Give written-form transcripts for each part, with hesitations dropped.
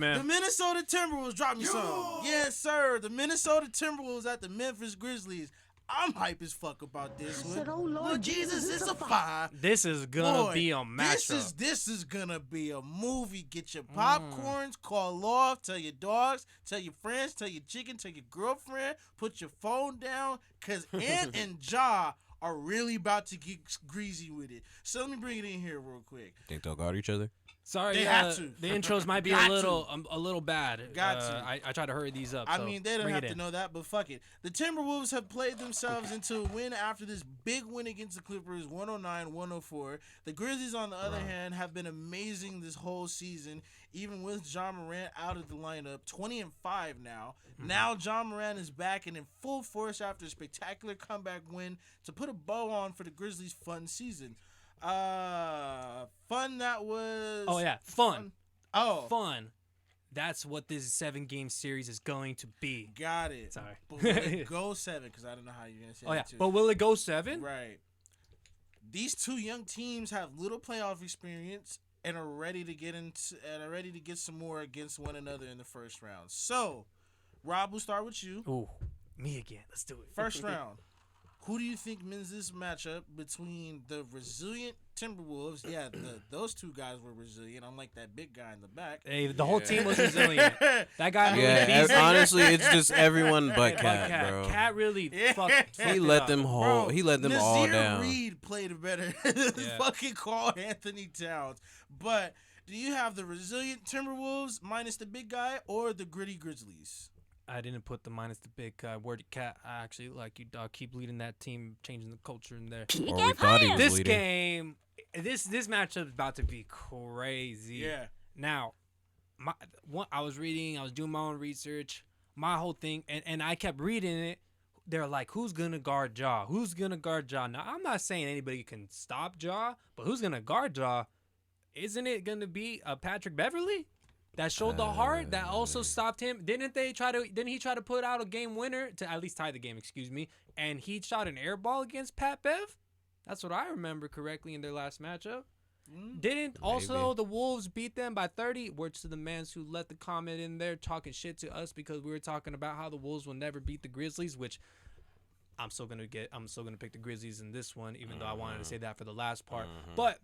Man. The Minnesota Timberwolves dropped me some. Yes, sir. The Minnesota Timberwolves at the Memphis Grizzlies. I'm hype as fuck about this one. Oh, Lord Jesus, it's a 5. This is gonna be a matchup. This is gonna be a movie. Get your popcorns, call off, tell your dogs, tell your friends, tell your chicken, tell your girlfriend, put your phone down, cause Ant and Ja are really about to get greasy with it. So let me bring it in here real quick. Think they'll guard each other? Sorry, They have to. the intros might be a little bad. Got to. I try to hurry these up. I so mean, they don't bring have it to in. know that, but fuck it. The Timberwolves have played themselves into a win after this big win against the Clippers, 109-104. The Grizzlies, on the other hand, have been amazing this whole season, even with Ja Morant out of the lineup, 20-5 now. Now Ja Morant is back and in full force after a spectacular comeback win to put a bow on for the Grizzlies' fun season. Fun that was. Oh yeah, fun. Oh, Fun. That's what this 7-game series is going to be. got it. Sorry. But will it go 7? Because I don't know how you're gonna say Oh yeah, that too. but will it go 7? Right. These two young teams have little playoff experience and are ready to get some more against one another in the first round. So, Rob, we'll start with you. Ooh, me again. Let's do it. First round. Who do you think wins this matchup between the resilient Timberwolves? Yeah, those two guys were resilient, unlike that big guy in the back. Hey, the whole team was resilient. That guy really Yeah, beast. honestly, it's just everyone but Cat, bro. Cat really fucked He it let up. them hold. He let them all Nazir down. Reed played better than fucking Carl Anthony Towns. But do you have the resilient Timberwolves minus the big guy or the gritty Grizzlies? I didn't put the minus the big guy. Word Cat. I actually like you, dog. Keep leading that team, changing the culture in there. Or we thought he was This leading. game, this matchup is about to be crazy. Yeah. Now, I was doing my own research. My whole thing, and I kept reading it. They're like, who's gonna guard Ja? Who's gonna guard Ja? Now, I'm not saying anybody can stop Ja, but who's gonna guard Ja? Isn't it gonna be Patrick Beverly? That showed the heart. That also stopped him. Didn't he try to put out a game winner to at least tie the game? Excuse me. And he shot an air ball against Pat Bev. That's what I remember correctly in their last matchup. Didn't also the Wolves beat them by 30? Words to the mans who let the comment in there talking shit to us because we were talking about how the Wolves will never beat the Grizzlies, which I'm still gonna pick the Grizzlies in this one, even though I wanted to say that for the last part. But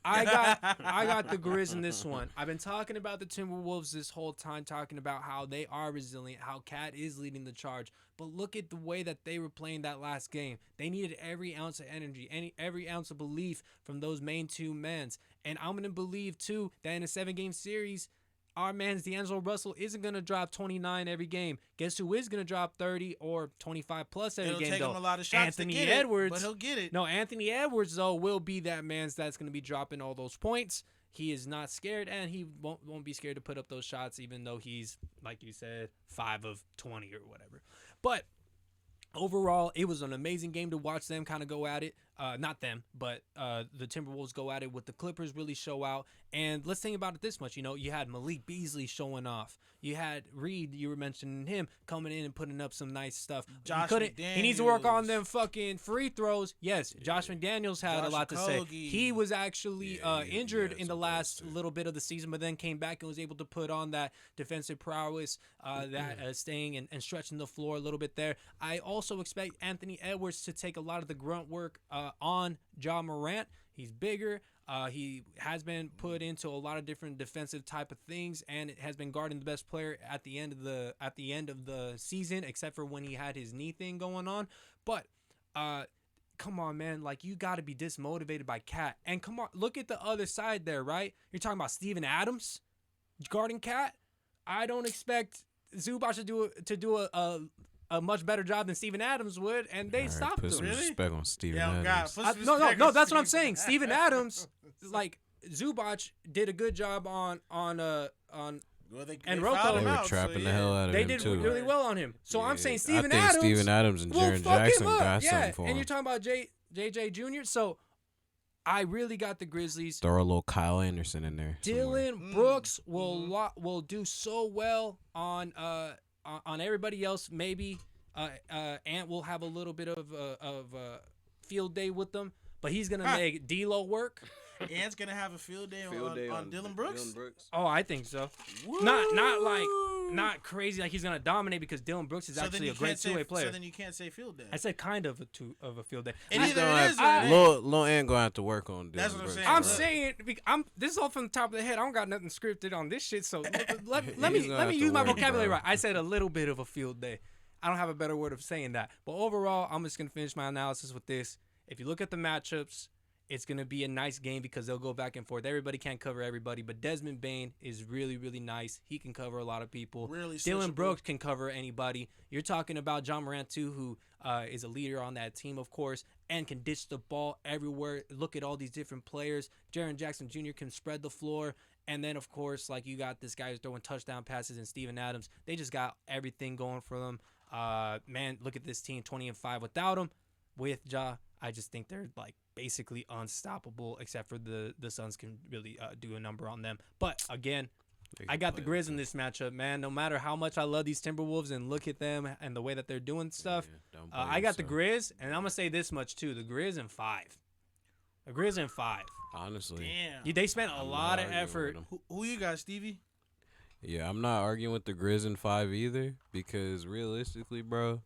I got the Grizz in this one. I've been talking about the Timberwolves this whole time, talking about how they are resilient, how Cat is leading the charge. But look at the way that they were playing that last game. They needed every ounce of energy, every ounce of belief from those main two men. And I'm gonna believe too that in a 7-game series, our man's D'Angelo Russell isn't going to drop 29 every game. Guess who is going to drop 30 or 25 plus every It'll game, take though? him a lot of shots Anthony to get Edwards. it, but he'll get it. No, Anthony Edwards, though, will be that man that's going to be dropping all those points. He is not scared, and he won't be scared to put up those shots, even though he's, like you said, 5 of 20 or whatever. But overall, it was an amazing game to watch them kind of go at it. Not them, but the Timberwolves go at it with the Clippers really show out. And let's think about it this much. You had Malik Beasley showing off. You had Reed, you were mentioning him, coming in and putting up some nice stuff. He needs to work on them fucking free throws. Yes, Josh McDaniels had a lot to say. He was actually injured in the last little bit of the season, but then came back and was able to put on that defensive prowess, staying and stretching the floor a little bit there. I also expect Anthony Edwards to take a lot of the grunt work on Ja Morant. He's bigger. He has been put into a lot of different defensive type of things, and it has been guarding the best player at the end of the season, except for when he had his knee thing going on. But come on, man, like you got to be dismotivated by Cat. And come on, look at the other side there, right? You're talking about Steven Adams guarding Cat. I don't expect Zubac to do a much better job than Steven Adams would, and they stopped put him. some respect on Steven God, Adams. put some No, respect no, on that's what I'm Steven. saying. Steven Adams, like Zubac, did a good job on Well, and fouled Rocco- him They were out, trapping so the hell out of They him did too. really well on him. So I'm saying Steven I think Adams. Steven Adams and will Jaren fuck him Jackson up. got Yeah, something for and him. you're talking about JJ Jr. So I really got the Grizzlies. Throw a little Kyle Anderson in there. somewhere. Dylan Brooks will do so well on everybody else. Maybe Ant will have a little bit of field day with them, but he's gonna make D'Lo work. Ant's gonna have a field day on Dylan Brooks. Oh, I think so. Woo! Not crazy like he's gonna dominate because Dylan Brooks is actually a great two-way player. So then you can't say field day. I said kind of a field day. It either it is or it ain't. Lil Ant gonna have to work on Dylan That's what I'm Brooks. saying. I'm saying this is all from the top of the head. I don't got nothing scripted on this shit. So let me use my vocabulary right. I said a little bit of a field day. I don't have a better word of saying that. But overall, I'm just gonna finish my analysis with this. If you look at the matchups, it's going to be a nice game because they'll go back and forth. Everybody can't cover everybody, but Desmond Bane is really, really nice. He can cover a lot of people. Really Dylan Brooks can cover anybody. You're talking about Ja Morant, too, who is a leader on that team, of course, and can dish the ball everywhere. Look at all these different players. Jaren Jackson Jr. can spread the floor. And then, of course, like you got this guy who's throwing touchdown passes and Steven Adams. They just got everything going for them. Man, look at this team, 20-5 without him. With Ja, I just think they're like basically unstoppable, except for the Suns can really do a number on them. But again, I got the Grizz in this matchup, man. No matter how much I love these Timberwolves and look at them and the way that they're doing stuff, I got the Grizz, and I'm gonna say this much too: the Grizz in 5. The Grizz in 5. Honestly, damn. They spent a lot of effort. Who you got, Stevie? Yeah, I'm not arguing with the Grizz in 5 either because realistically, bro,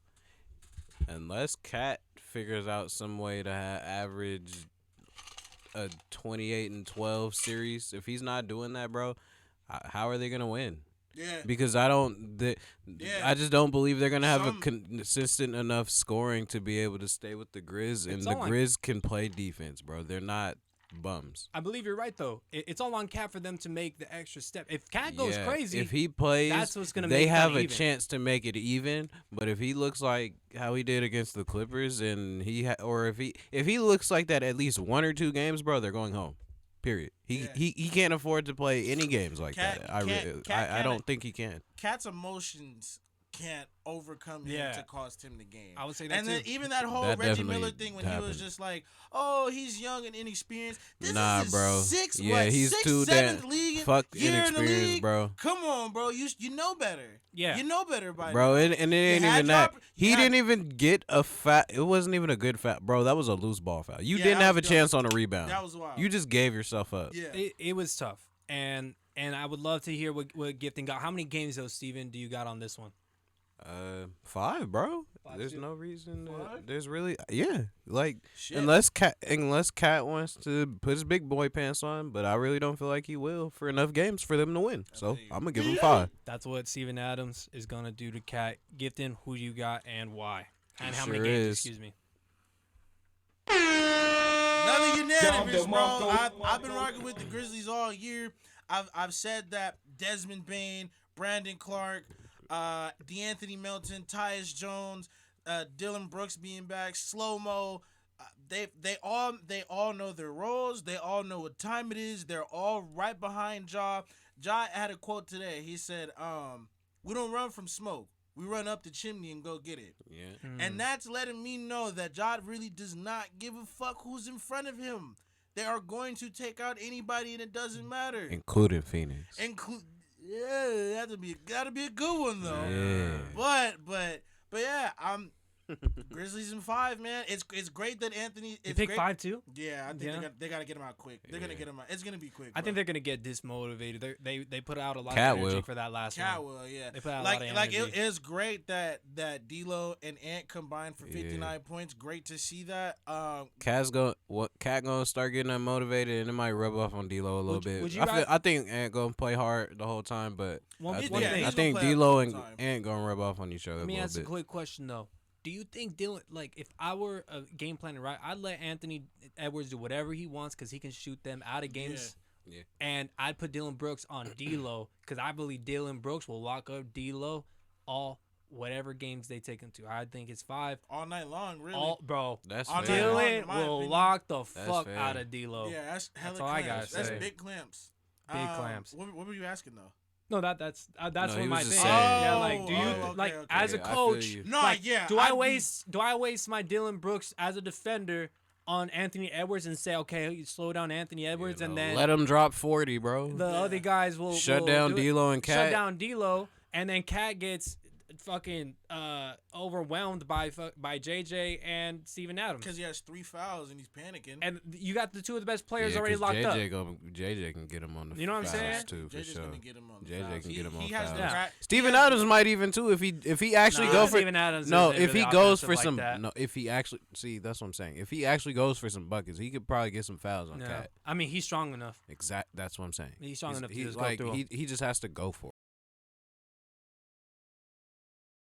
unless Cat figures out some way to average a 28-12 series, if he's not doing that, bro, how are they gonna win? Yeah. Because I just don't believe they're gonna have a consistent enough scoring to be able to stay with the Grizz, and the Grizz can play defense, bro. They're not bums. I believe you're right, though. It's all on Cat for them to make the extra step. If Cat goes crazy, if he plays, that's what's gonna they make have that a even. chance to make it even. But if he looks like how he did against the Clippers, and if he looks like that at least 1 or 2 games, bro, they're going home. Period. He can't afford to play any games like that. I don't think he can. Cat's emotions can't overcome him to cost him the game. I would say that and too. then even that whole Reggie Miller thing when he was just like, "Oh, he's young and inexperienced." This is his bro. Sixth, He's too seventh league fuck year in the inexperienced, league. bro. Come on, bro. You know better. Yeah, you know better by bro. now. And it ain't even that. He didn't even get a foul. It wasn't even a good foul, bro. That was a loose ball foul. You didn't have a chance on a rebound. That was wild. You just gave yourself up. Yeah, it was tough, and I would love to hear what Gifting got. How many games though, Steven, do you got on this one? 5, bro. 5 There's too? no reason. Five? There's really, like Shit. unless Cat wants to put his big boy pants on, but I really don't feel like he will for enough games for them to win. So I'm gonna give him 5. That's what Steven Adams is gonna do to Cat. Gifting, who you got and why, and how Sure many games? is. Excuse me. Another unanimous, bro. I've been rocking with the Grizzlies all year. I've said that Desmond Bane, Brandon Clark, DeAnthony Melton, Tyus Jones, Dylan Brooks being back, Slow Mo. They all know their roles. They all know what time it is. They're all right behind Ja. Ja had a quote today. He said, "We don't run from smoke. We run up the chimney and go get it." Yeah. And that's letting me know that Ja really does not give a fuck who's in front of him. They are going to take out anybody, and it doesn't matter. Including Phoenix. Yeah, that'll be a good one though. Yeah. But yeah, I'm Grizzlies in 5, man. It's great that Anthony. You It's pick great. 5 too? Yeah, I think they gotta get him out quick. They're gonna get him out. It's gonna be quick. I think bro. they're gonna get dismotivated. They put out a lot Cat of energy will. for that last Cat one. will, yeah. They put out a lot of like energy. it is great that D'Lo and Ant combined for 59 points. Great to see that. Cat gonna start getting unmotivated, and it might rub off on D'Lo a little bit. would you I think Ant gonna play hard the whole time, but I he's think gonna play D'Lo hard and the whole time. Ant gonna rub off on each other Let a me little ask a bit. quick question though. Do you think Dylan, like, if I were a game planner, right, I'd let Anthony Edwards do whatever he wants because he can shoot them out of games. Yeah. And I'd put Dylan Brooks on D'Lo because I believe Dylan Brooks will lock up D'Lo all whatever games they take him to. I think it's 5. All night long, really. Bro, That's All fair. night long, Dylan in my will opinion. lock the That's fuck fair. out of D'Lo. Yeah, that's hella all I clamps. gotta That's say. big clamps. Big clamps. What were you asking though? No, that's No, what he my was thing. just Yeah, saying. like, do you okay, like okay. as a Yeah, I feel coach? you. No, like, yeah. Do I waste my Dylan Brooks as a defender on Anthony Edwards and say, okay, you slow down Anthony Edwards, and then let him drop 40, bro. the other guys will Shut will down do it. D'Lo and Cat. Shut down D'Lo, and then Cat gets fucking overwhelmed by JJ and Steven Adams. Because he has 3 fouls and he's panicking. And you got the two of the best players Yeah, already 'cause locked up. JJ can get him on the You know what I'm fouls saying? too, for JJ's sure. gonna get him on the JJ fouls. can get him on He has fouls. the crack. Steven Adams might even too if he actually Nah, go for Steven Adams no isn't if he really goes offensive for like some that. no if he actually see that's what I'm saying if he actually goes for some buckets he could probably get some fouls on Yeah. Cat. I mean, he's strong enough. That's what I'm saying. He's strong enough to he's just like go through him. he just has to go for it.